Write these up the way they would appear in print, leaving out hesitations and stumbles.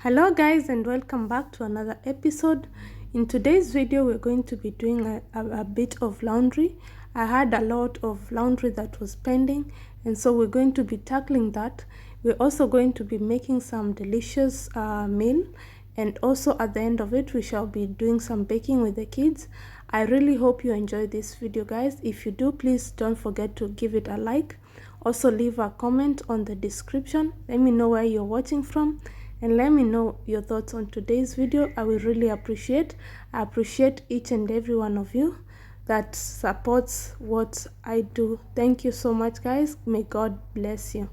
Hello guys, and welcome back to another episode. In today's video we're going to be doing a bit of laundry. I had a lot of laundry that was pending, and so we're going to be tackling that. We're also going to be making some delicious meal, and also at the end of it we shall be doing some baking with the kids. I really hope you enjoy this video, guys. If you do, please don't forget to give it a like. Also leave a comment on the description. Let me know where you're watching from, and let me know your thoughts on today's video. I will really appreciate each and every one of you that supports what I do. Thank you so much, guys. May God bless you.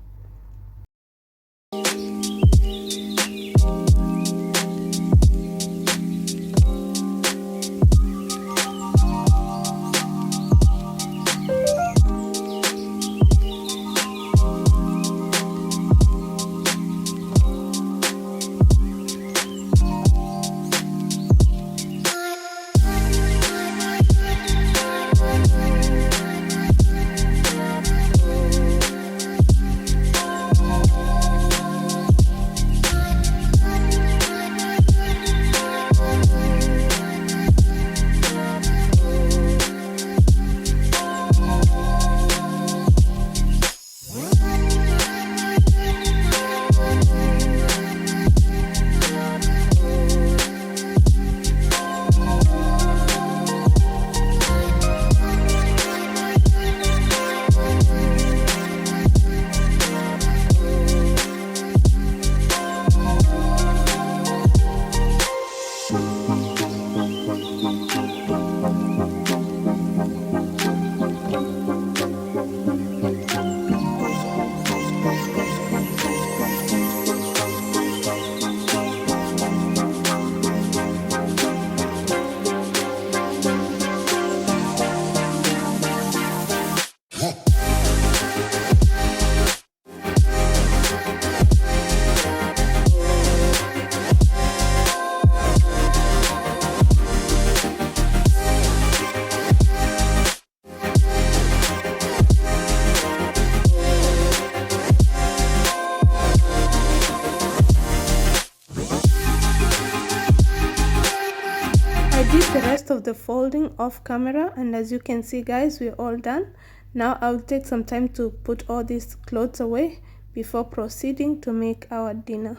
Did the rest of the folding off camera, and as you can see, guys, we're all done. Now I'll take some time to put all these clothes away before proceeding to make our dinner.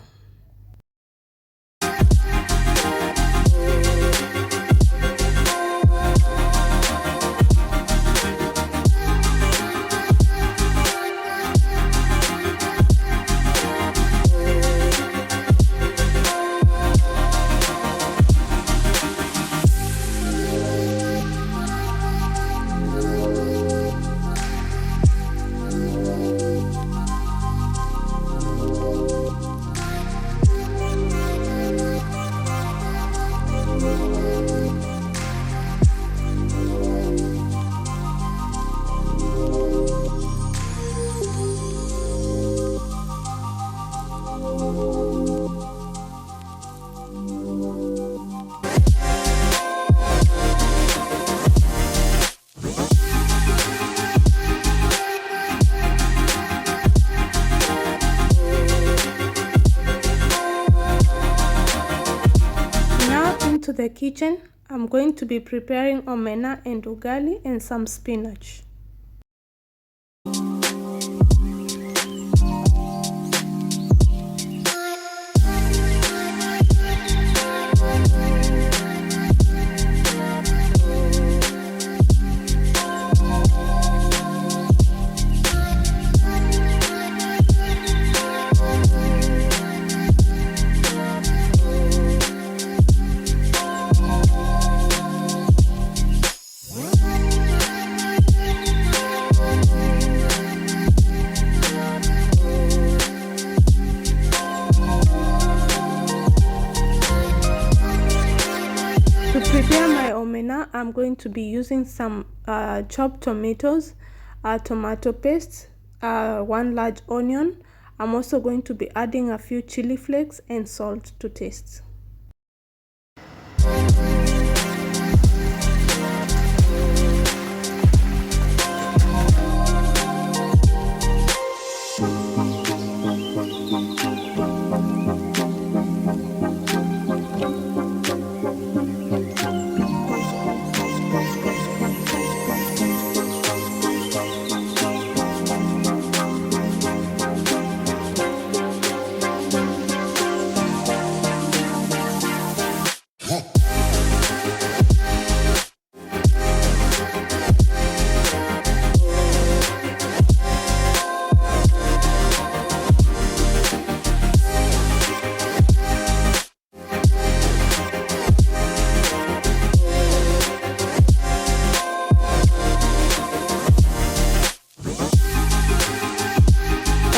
To the kitchen, I'm going to be preparing omena and ugali and some spinach. To prepare my omena, I'm going to be using some chopped tomatoes, tomato paste, 1 large onion. I'm also going to be adding a few chili flakes and salt to taste.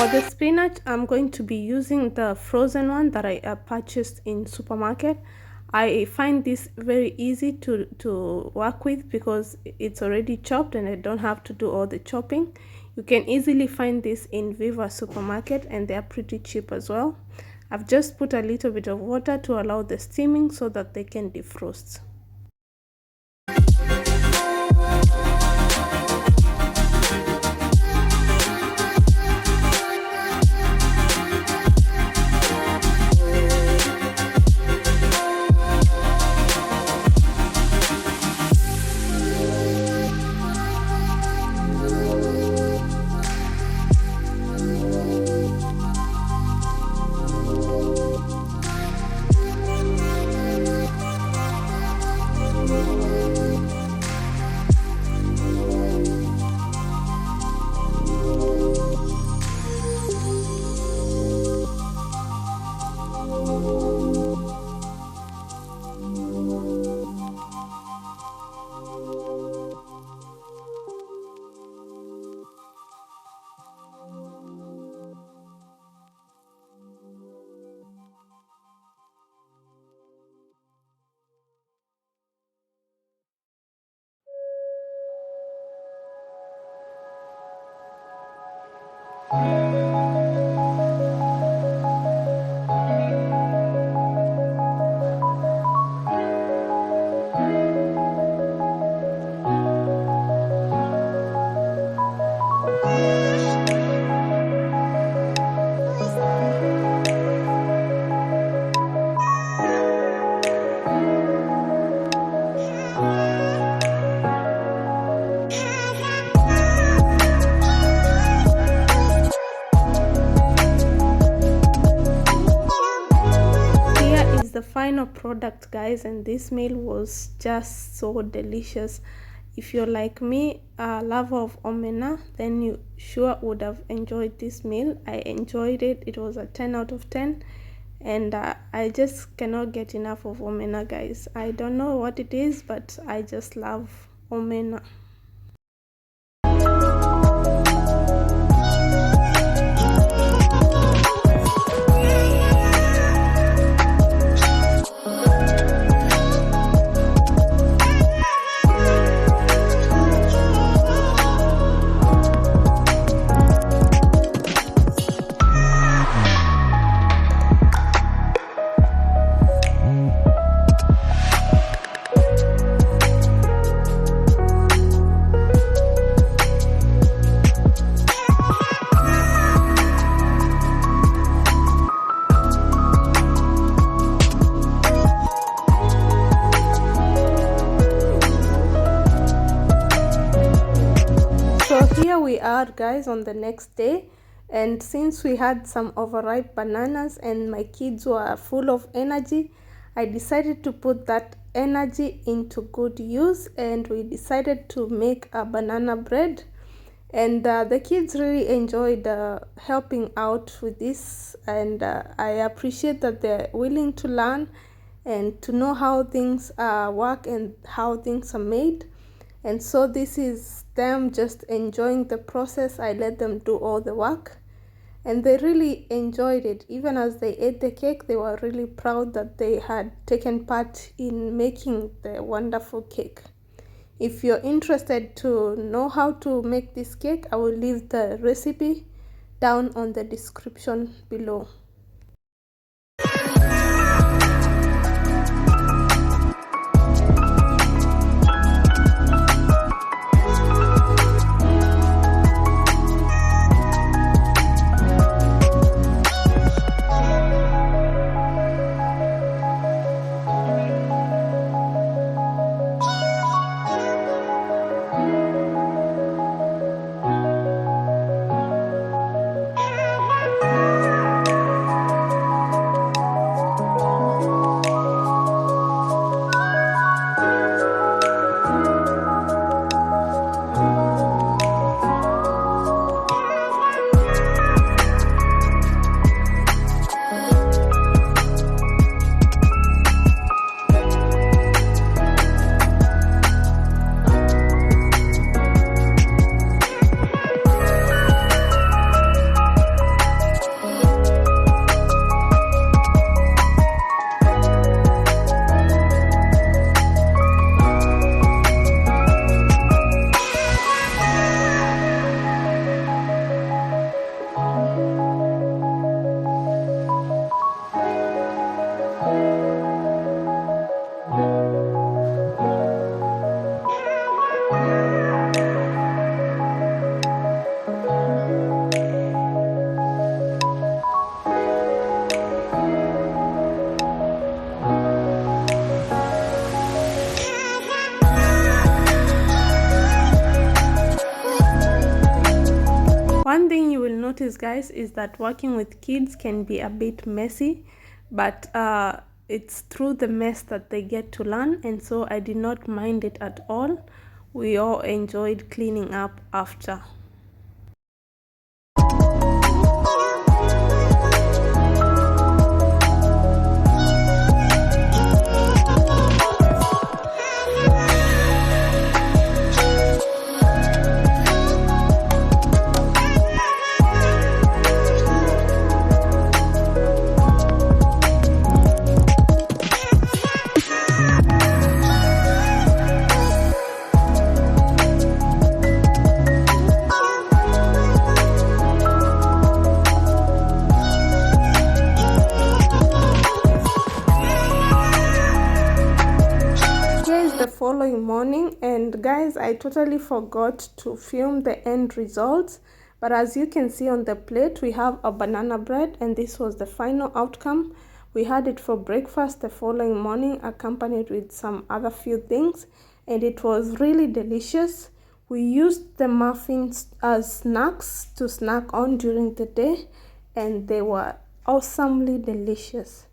For the spinach, I'm going to be using the frozen one that I purchased in supermarket. I find this very easy to work with because it's already chopped and I don't have to do all the chopping. You can easily find this in Viva supermarket and they are pretty cheap as well. I've just put a little bit of water to allow the steaming so that they can defrost. The final product, guys, and this meal was just so delicious. If you're like me, a lover of omena, then you sure would have enjoyed this meal. I enjoyed it. It was a 10 out of 10, and I just cannot get enough of omena, guys. I don't know what it is, but I just love omena. Here we are, guys, on the next day, and since we had some overripe bananas and my kids were full of energy, I decided to put that energy into good use, and we decided to make a banana bread. And the kids really enjoyed helping out with this, and I appreciate that they're willing to learn and to know how things work and how things are made. And so this is them just enjoying the process. I let them do all the work and they really enjoyed it. Even as they ate the cake, they were really proud that they had taken part in making the wonderful cake. If you're interested to know how to make this cake, I will leave the recipe down on the description below. One thing you will notice, guys, is that working with kids can be a bit messy, but it's through the mess that they get to learn, and so I did not mind it at all. We all enjoyed cleaning up after. Following morning, and guys, I totally forgot to film the end results, but as you can see on the plate, we have a banana bread, and this was the final outcome. We had it for breakfast the following morning, accompanied with some other few things, and it was really delicious. We used the muffins as snacks to snack on during the day, and they were awesomely delicious.